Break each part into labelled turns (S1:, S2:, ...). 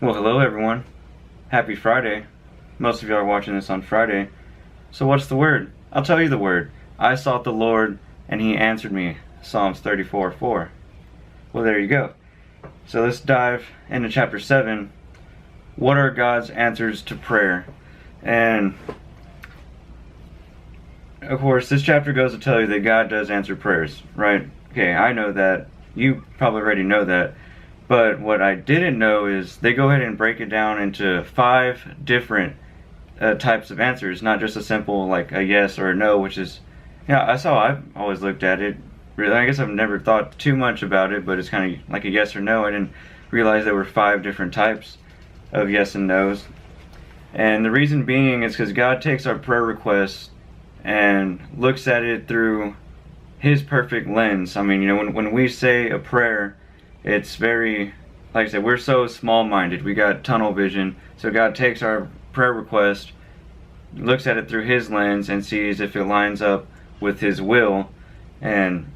S1: Well, hello everyone. Happy Friday. Most of y'all are watching this on Friday. So what's the word? I'll tell you the word. I sought the Lord, and He answered me. Psalms 34:4. Well, there you go. So let's dive into chapter 7. What are God's answers to prayer? And of course, this chapter goes to tell you that God does answer prayers, right? Okay, I know that. You probably already know that. But what I didn't know is they go ahead and break it down into 5 different types of answers, not just a simple like a yes or a no, which is, that's how I've always looked at it. Really, I guess I've never thought too much about it, but it's kind of like a yes or no. I didn't realize there were 5 different types of yes and no's. And the reason being is because God takes our prayer requests and looks at it through His perfect lens. I mean, when we say a prayer, it's very, like I said, we're so small-minded. We got tunnel vision. So God takes our prayer request, looks at it through His lens, and sees if it lines up with His will, and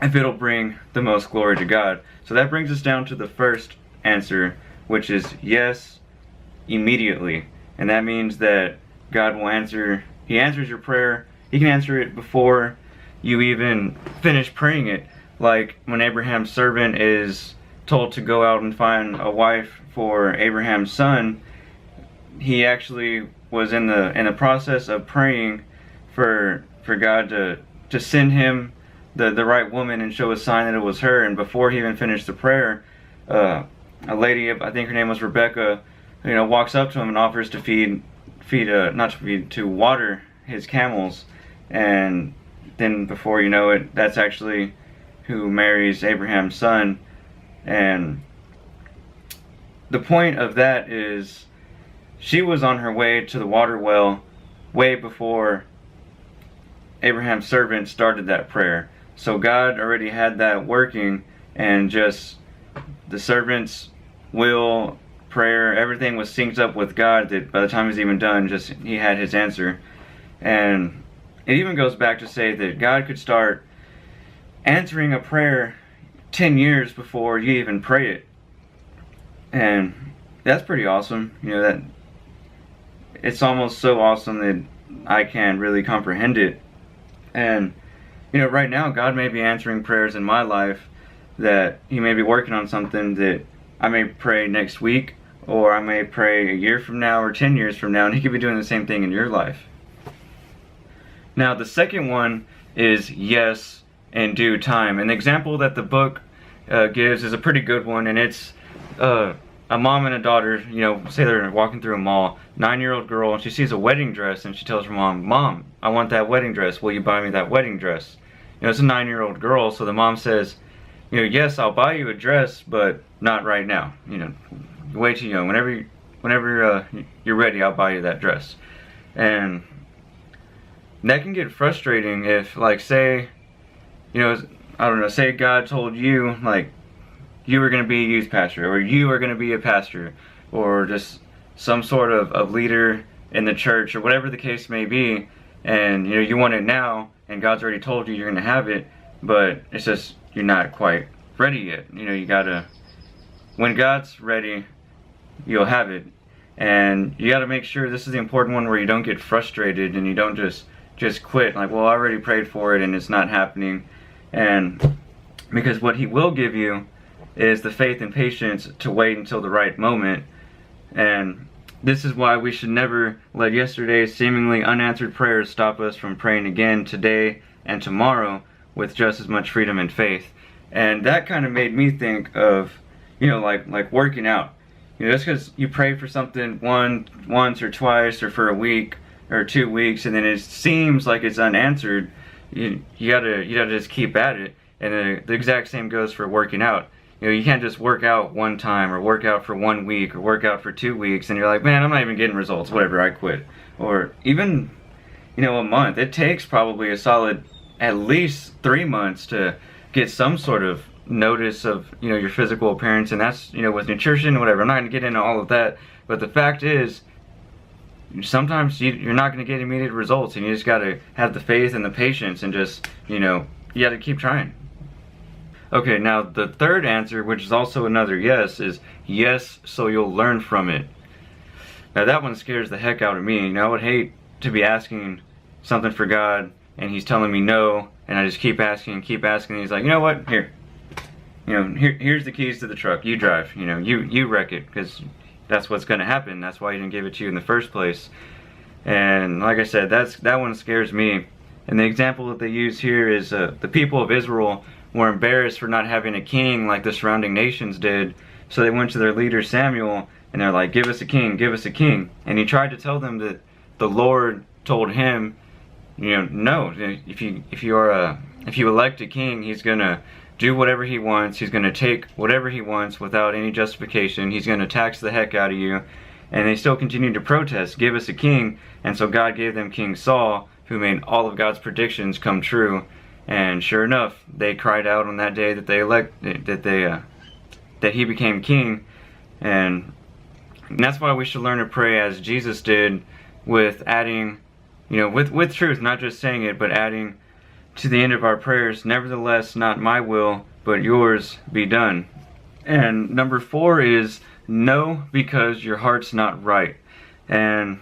S1: if it'll bring the most glory to God. So that brings us down to the first answer, which is yes, immediately. And that means that God will answer, He answers your prayer. He can answer it before you even finish praying it. Like when Abraham's servant is told to go out and find a wife for Abraham's son, he actually was in the process of praying for God to send him the right woman and show a sign that it was her. And before he even finished the prayer, a lady, I think her name was Rebecca, walks up to him and offers to to water his camels. And then before you know it, that's actually who marries Abraham's son. And the point of that is she was on her way to the water well way before Abraham's servant started that prayer. So God already had that working, and just the servant's will, prayer, everything was synced up with God, that by the time he's even done, just he had his answer. And it even goes back to say that God could start answering a prayer 10 years before you even pray it. And that's pretty awesome. That it's almost so awesome that I can't really comprehend it. And right now God may be answering prayers in my life, that He may be working on something that I may pray next week, or I may pray a year from now or 10 years from now, and He could be doing the same thing in your life. Now the second one is yes in due time. And the example that the book gives is a pretty good one, and it's a mom and a daughter, say they're walking through a mall, 9-year-old girl, and she sees a wedding dress, and she tells her Mom, I want that wedding dress, will you buy me that wedding dress? It's a 9-year-old girl, so the mom says, yes, I'll buy you a dress, but not right now. Wait till whenever you're ready, I'll buy you that dress. And that can get frustrating if, like, say, say God told you, like, you were going to be a youth pastor, or you are going to be a pastor, or just some sort of leader in the church, or whatever the case may be, and you want it now, and God's already told you you're going to have it, but it's just you're not quite ready yet. You gotta, when God's ready, you'll have it. And you gotta make sure, this is the important one, where you don't get frustrated and you don't just quit, like, well, I already prayed for it and it's not happening. And because what He will give you is the faith and patience to wait until the right moment. And this is why we should never let yesterday's seemingly unanswered prayers stop us from praying again today and tomorrow with just as much freedom and faith. And that kind of made me think of, like working out. Just because you pray for something once or twice, or for a week or 2 weeks, and then it seems like it's unanswered, you gotta just keep at it. And the exact same goes for working out. You can't just work out one time, or work out for 1 week, or work out for 2 weeks, and you're like, man, I'm not even getting results, whatever, I quit. Or even, a month. It takes probably a solid at least 3 months to get some sort of notice of, your physical appearance, and that's, with nutrition, whatever. I'm not going to get into all of that, but the fact is, sometimes you're not going to get immediate results, and you just got to have the faith and the patience, and just, you got to keep trying. Okay, now the third answer, which is also another yes, is yes, so you'll learn from it. Now that one scares the heck out of me. You know, I would hate to be asking something for God and he's telling me no, and I just keep asking and keep asking, and he's like, you know what, here. You know, here's the keys to the truck. You drive. You know, you wreck it, because that's what's going to happen. That's why he didn't give it to you in the first place. And like I said, that one scares me. And the example that they use here is the people of Israel were embarrassed for not having a king like the surrounding nations did. So they went to their leader Samuel, and they're like, give us a king, give us a king. And he tried to tell them that the Lord told him, you know, no, if you elect a king, he's gonna do whatever he wants. He's gonna take whatever he wants without any justification. He's gonna tax the heck out of you. And they still continued to protest, give us a king. And so God gave them King Saul, who made all of God's predictions come true. And sure enough, they cried out on that day that that he became king. And that's why we should learn to pray as Jesus did, with adding, you know, with truth, not just saying it, but adding to the end of our prayers, nevertheless, not my will, but yours be done. And number 4 is no, because your heart's not right. And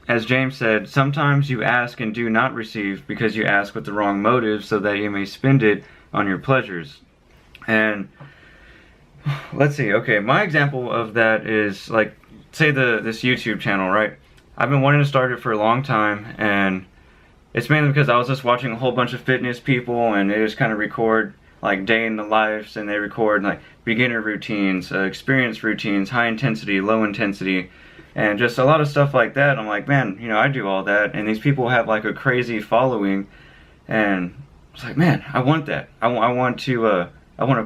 S1: as James said, sometimes you ask and do not receive because you ask with the wrong motive, so that you may spend it on your pleasures. And let's see, okay, my example of that is, like, say this YouTube channel, right? I've been wanting to start it for a long time, and it's mainly because I was just watching a whole bunch of fitness people, and they just kind of record like day in the lives, and they record like beginner routines, experience routines, high intensity, low intensity, and just a lot of stuff like that. I'm like, man, you know, I do all that, and these people have like a crazy following, and it's like, man, I want that. I want to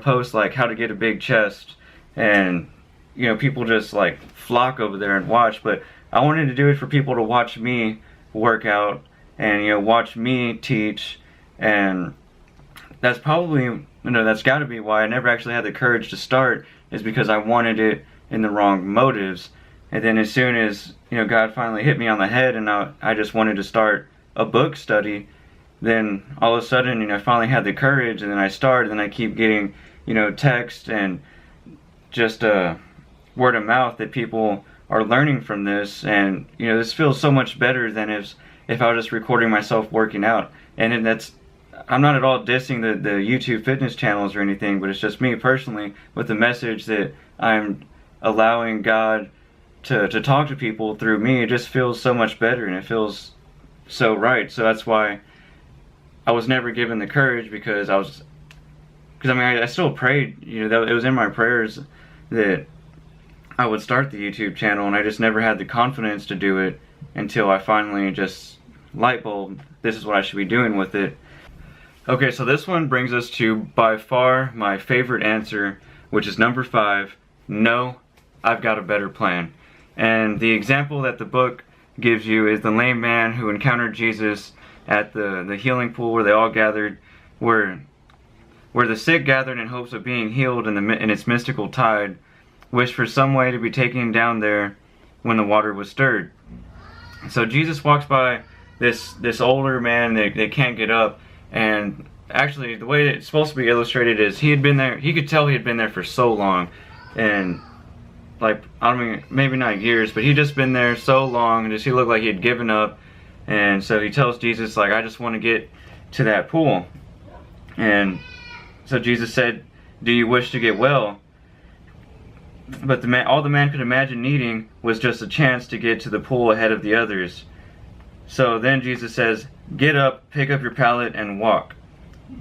S1: post like how to get a big chest, and you know, people just like flock over there and watch. But I wanted to do it for people to watch me work out, and you know, watch me teach. And that's probably, you know, that's got to be why I never actually had the courage to start, is because I wanted it in the wrong motives. And then as soon as, you know, God finally hit me on the head, and I just wanted to start a book study, then all of a sudden, you know, I finally had the courage, and then I started, and I keep getting, you know, text and just word of mouth that people are learning from this. And you know, this feels so much better than if I was just recording myself working out. And that's, I'm not at all dissing the YouTube fitness channels or anything, but it's just me personally with the message that I'm allowing God to talk to people through me. It just feels so much better, and it feels so right. So that's why I was never given the courage, because I mean, I still prayed, you know, that it was in my prayers that I would start the YouTube channel, and I just never had the confidence to do it until I finally just light bulb, this is what I should be doing with it. Okay, so this one brings us to by far my favorite answer, which is number 5, no, I've got a better plan. And the example that the book gives you is the lame man who encountered Jesus at the healing pool, where they all gathered, where the sick gathered in hopes of being healed in its mystical tide, wished for some way to be taken down there when the water was stirred. So Jesus walks by this older man that can't get up, and actually the way it's supposed to be illustrated is he had been there, he could tell he had been there for so long, and like, I mean, maybe not years, but he'd just been there so long, and just he looked like he had given up. And so he tells Jesus, like, I just want to get to that pool. And so Jesus said, do you wish to get well? But all the man could imagine needing was just a chance to get to the pool ahead of the others. So then Jesus says, get up, pick up your pallet, and walk.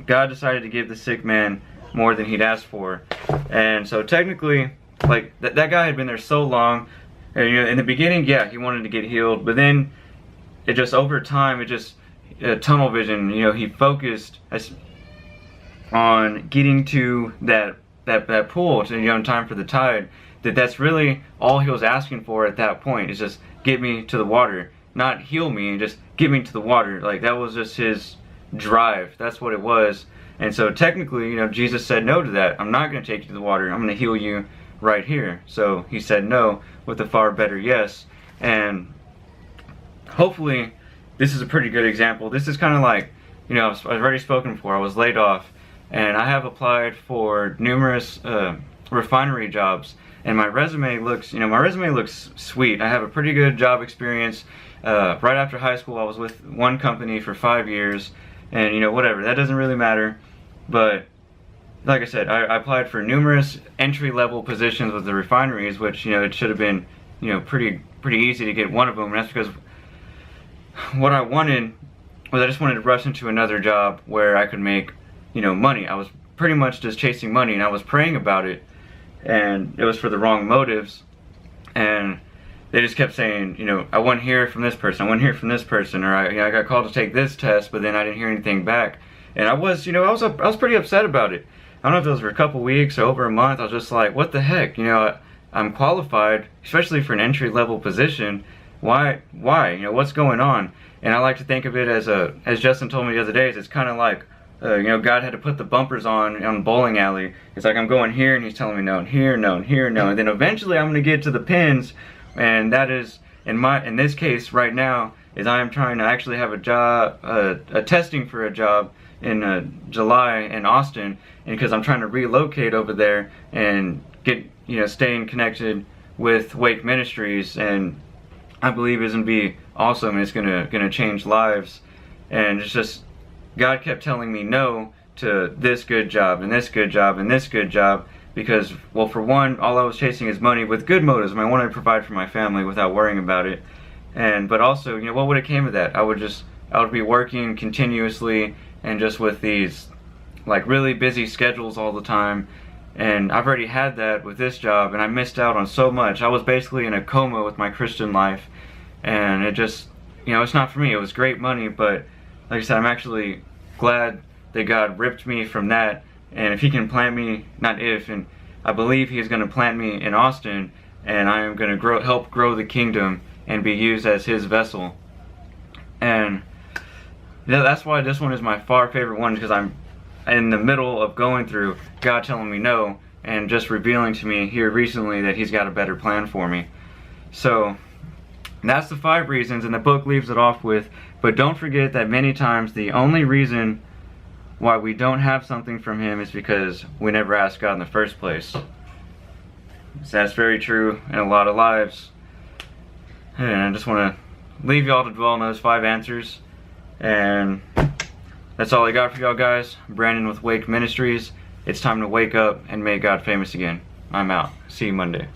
S1: God decided to give the sick man more than he'd asked for. And so technically, like, that guy had been there so long, and you know, in the beginning, yeah, he wanted to get healed, but then it just, over time, it just, tunnel vision, you know, he focused on getting to that pool, to, you know, in time for the tide. That's really all he was asking for at that point, is just get me to the water, not heal me, just get me to the water. Like, that was just his drive. That's what it was. And so technically, you know, Jesus said no to that. I'm not going to take you to the water. I'm going to heal you right here. So he said no with a far better yes. And hopefully this is a pretty good example. This is kind of like, you know, I've already spoken before. I was laid off, and I have applied for numerous refinery jobs. And my resume looks sweet. I have a pretty good job experience. Right after high school, I was with one company for 5 years, and whatever. That doesn't really matter. But like I said, I applied for numerous entry-level positions with the refineries, which it should have been pretty easy to get one of them. And that's because what I wanted was I just wanted to rush into another job where I could make money. I was pretty much just chasing money, and I was praying about it. And it was for the wrong motives, and they just kept saying, I wouldn't hear from this person, I wouldn't hear from this person, or I got called to take this test, but then I didn't hear anything back. And I was pretty upset about it. I don't know if it was for a couple weeks or over a month. I was just like, what the heck, I'm qualified, especially for an entry-level position. Why, what's going on? And I like to think of it as Justin told me the other day, it's kind of like, God had to put the bumpers on the bowling alley. It's like I'm going here, and He's telling me no, and here, no, and here, no, and then eventually I'm going to get to the pins, and that is in this case right now is I am trying to actually have a job, a testing for a job in July in Austin, and because I'm trying to relocate over there and get staying connected with Wake Ministries, and I believe it's going to be awesome, and it's going to change lives, and it's just. God kept telling me no to this good job and this good job and this good job because, well, for one, all I was chasing is money with good motives. I wanted to provide for my family without worrying about it. But also, what would have came of that? I would be working continuously and just with these like really busy schedules all the time. And I've already had that with this job, and I missed out on so much. I was basically in a coma with my Christian life, and it just, it's not for me. It was great money, but like I said, I'm actually glad that God ripped me from that, and if He can plant me, not if, and I believe He's going to plant me in Austin, and I am going to help grow the kingdom and be used as His vessel. And that's why this one is my far favorite one, because I'm in the middle of going through God telling me no, and just revealing to me here recently that He's got a better plan for me. So that's the 5 reasons, and the book leaves it off with, but don't forget that many times the only reason why we don't have something from Him is because we never asked God in the first place. So that's very true in a lot of lives. And I just want to leave y'all to dwell on those 5 answers. And that's all I got for y'all guys. Brandon with Wake Ministries. It's time to wake up and make God famous again. I'm out. See you Monday.